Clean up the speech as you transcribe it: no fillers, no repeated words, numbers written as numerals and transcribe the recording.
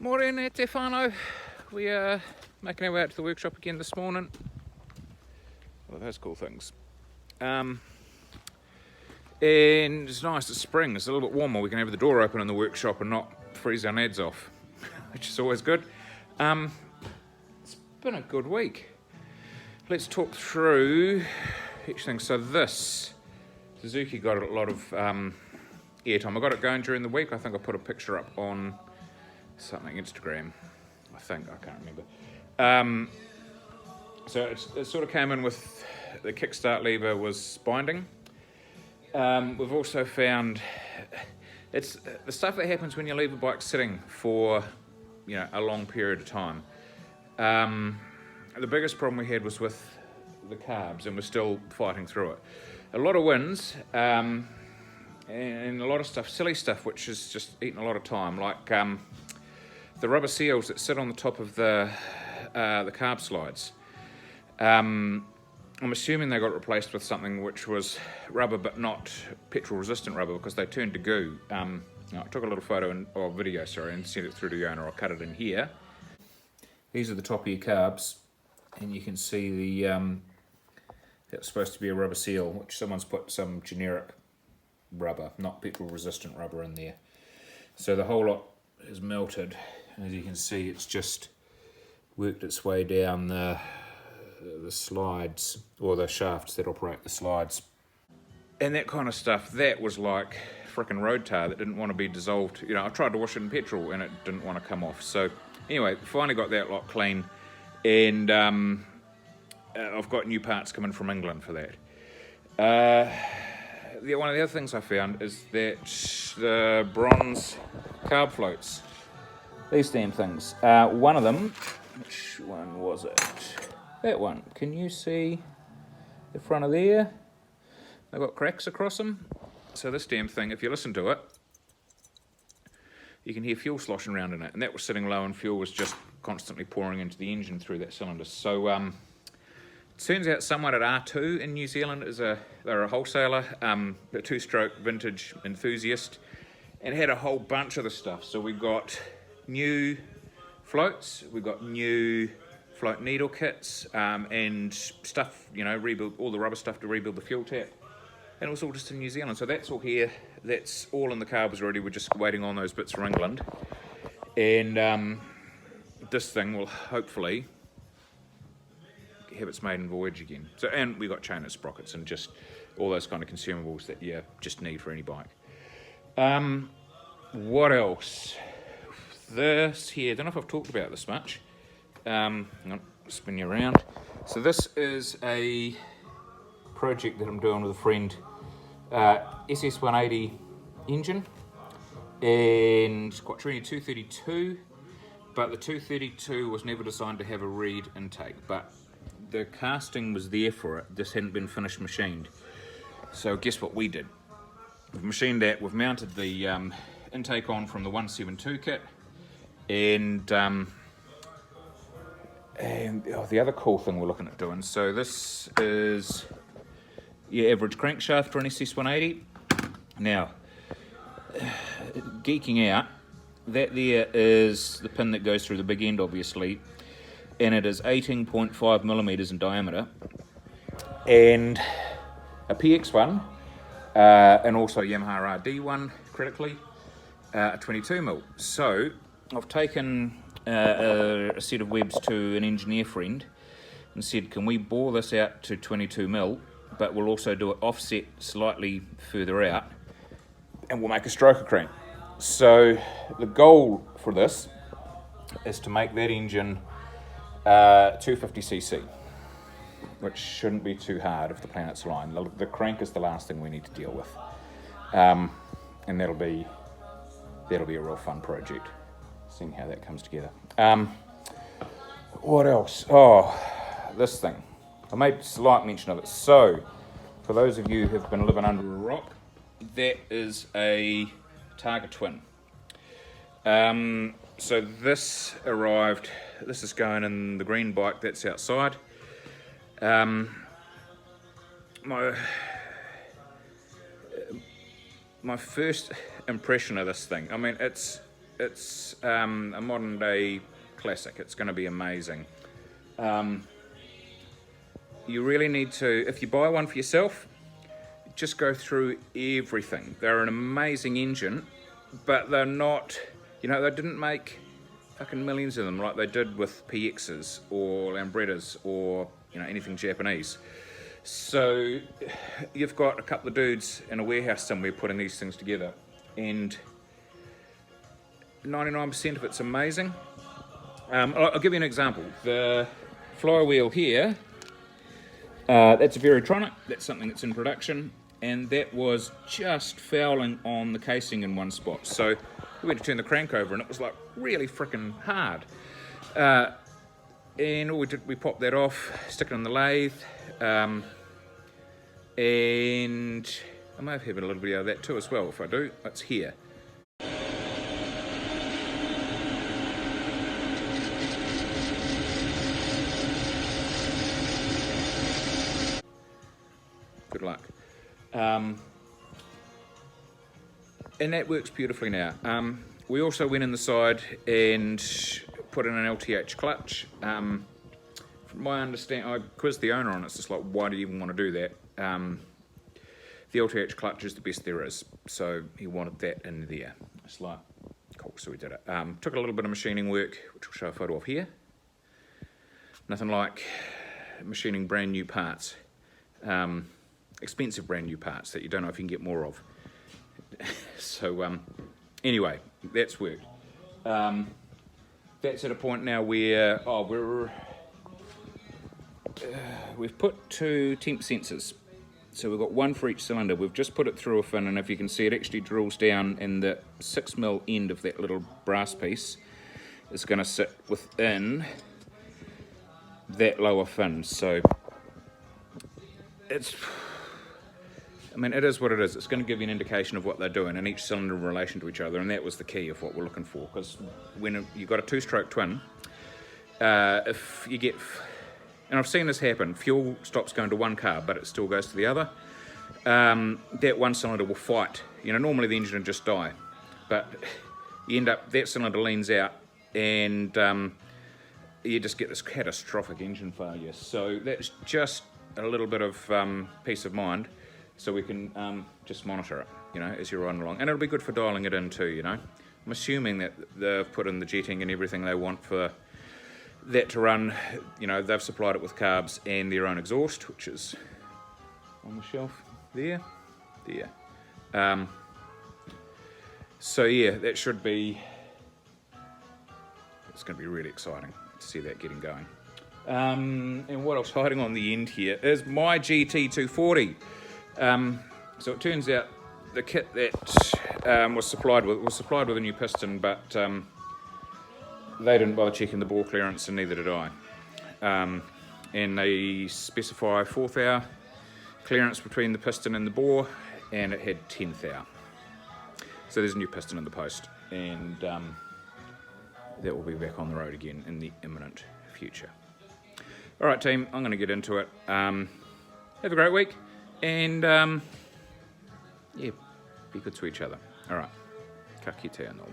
Morning, Stefano. We are making our way out to the workshop again this morning. Well, those cool things. And it's nice, it's spring, it's a little bit warmer. We can have the door open in the workshop and not freeze our nads off, which is always good. It's been a good week. Let's talk through each thing. So this, Suzuki got a lot of airtime. I got it going during the week. I think I put a picture up on something, Instagram, I can't remember. So it sort of came in with the kickstart lever was binding. We've also found it's the stuff that happens when you leave a bike sitting for a long period of time. The biggest problem we had was with the carbs, and we're still fighting through it. A lot of winds and a lot of stuff, silly stuff, which is just eating a lot of time, like the rubber seals that sit on the top of the carb slides. I'm assuming they got replaced with something which was rubber but not petrol resistant rubber, because they turned to goo. I took a little photo or video, and sent it through to the owner. I'll cut it in here. These are the top of your carbs, and you can see that's supposed to be a rubber seal, which someone's put some generic rubber, not petrol resistant rubber, in there. So the whole lot is melted. As you can see, it's just worked its way down the slides, or the shafts that operate the slides. And that kind of stuff, that was like frickin' road tar that didn't want to be dissolved. I tried to wash it in petrol and it didn't want to come off. So anyway, finally got that lot clean, and I've got new parts coming from England for that. One of the other things I found is that the bronze carb floats, these damn things. One of them, which one was it? That one. Can you see the front of there? They've got cracks across them. So this damn thing, if you listen to it, you can hear fuel sloshing around in it. And that was sitting low, and fuel was just constantly pouring into the engine through that cylinder. So it turns out someone at R2 in New Zealand they're a wholesaler, a two-stroke vintage enthusiast, and had a whole bunch of the stuff. So we got new floats, we got new float needle kits, and stuff, rebuild all the rubber stuff to rebuild the fuel tap, and it was all just in New Zealand. So that's all here, that's all in the carbs already. We're just waiting on those bits from England, and this thing will hopefully have its maiden voyage again. So, and we got chain and sprockets and just all those kind of consumables that you just need for any bike. What else? This here, I don't know if I've talked about this much. I'll spin you around. So this is a project that I'm doing with a friend. SS180 engine and Quattrini 232, but the 232 was never designed to have a reed intake, but the casting was there for it, just hadn't been finished machined. So guess what we did? We've machined that, we've mounted the intake on from the 172 kit, and the other cool thing we're looking at doing, so this is your average crankshaft for an SS180. Now, geeking out, that there is the pin that goes through the big end, obviously, and it is 18.5 millimeters in diameter, and a PX one, and also a Yamaha RD one, critically, a 22 mil. So I've taken a set of webs to an engineer friend and said, can we bore this out to 22 mil, but we'll also do it offset slightly further out, and we'll make a stroker crank. So the goal for this is to make that engine 250cc, which shouldn't be too hard if the planets align. The crank is the last thing we need to deal with, and that'll be a real fun project, seeing how that comes together. What else? Oh, this thing. I made slight mention of it. So, for those of you who've been living under a rock, that is a Targa twin. So this arrived, this is going in the green bike that's outside. My first impression of this thing, I mean, it's It's a modern day classic. It's going to be amazing. You really need to, if you buy one for yourself, just go through everything. They're an amazing engine, but they're not, they didn't make fucking millions of them like they did with PXs or Lambrettas or, anything Japanese. So you've got a couple of dudes in a warehouse somewhere putting these things together, and 99% of it's amazing. I'll give you an example. The flywheel here, that's a Verotronic. That's something that's in production, and that was just fouling on the casing in one spot. So we went to turn the crank over, and it was like really freaking hard. And all we did, we popped that off, stick it in the lathe, and I may have a little video of that too as well. If I do, it's here. Good luck. And that works beautifully now. We also went in the side and put in an LTH clutch. From my understanding, I quizzed the owner on it. It's just like, why do you even want to do that? The LTH clutch is the best there is, so he wanted that in there. It's like, cool, so we did it. Took a little bit of machining work, which I'll show a photo of here. Nothing like machining brand new parts. Expensive brand new parts that you don't know if you can get more of. So anyway, that's worked. That's at a point now where we've put 2 temp sensors. So we've got one for each cylinder. We've just put it through a fin, and if you can see, it actually drills down, in the 6mm end of that little brass piece is going to sit within that lower fin. So it is what it is. It's going to give you an indication of what they're doing in each cylinder in relation to each other, and that was the key of what we're looking for. Because when you've got a 2-stroke twin, if you get, and I've seen this happen, fuel stops going to one car, but it still goes to the other, that one cylinder will fight. Normally the engine would just die, but you end up, that cylinder leans out, and you just get this catastrophic engine failure. So that's just a little bit of peace of mind, so we can just monitor it, as you're riding along. And it'll be good for dialing it in too, I'm assuming that they've put in the jetting and everything they want for that to run. They've supplied it with carbs and their own exhaust, which is on the shelf there. So yeah, that should be, it's going to be really exciting to see that getting going. And what else hiding on the end here is my GT240. So it turns out the kit that was supplied with a new piston, but they didn't bother checking the bore clearance, and neither did I. And they specify 4th hour clearance between the piston and the bore, and it had 10th hour. So there's a new piston in the post, and that will be back on the road again in the imminent future. All right, team, I'm going to get into it. Have a great week, and yeah, be good to each other. All right, ka kite anō.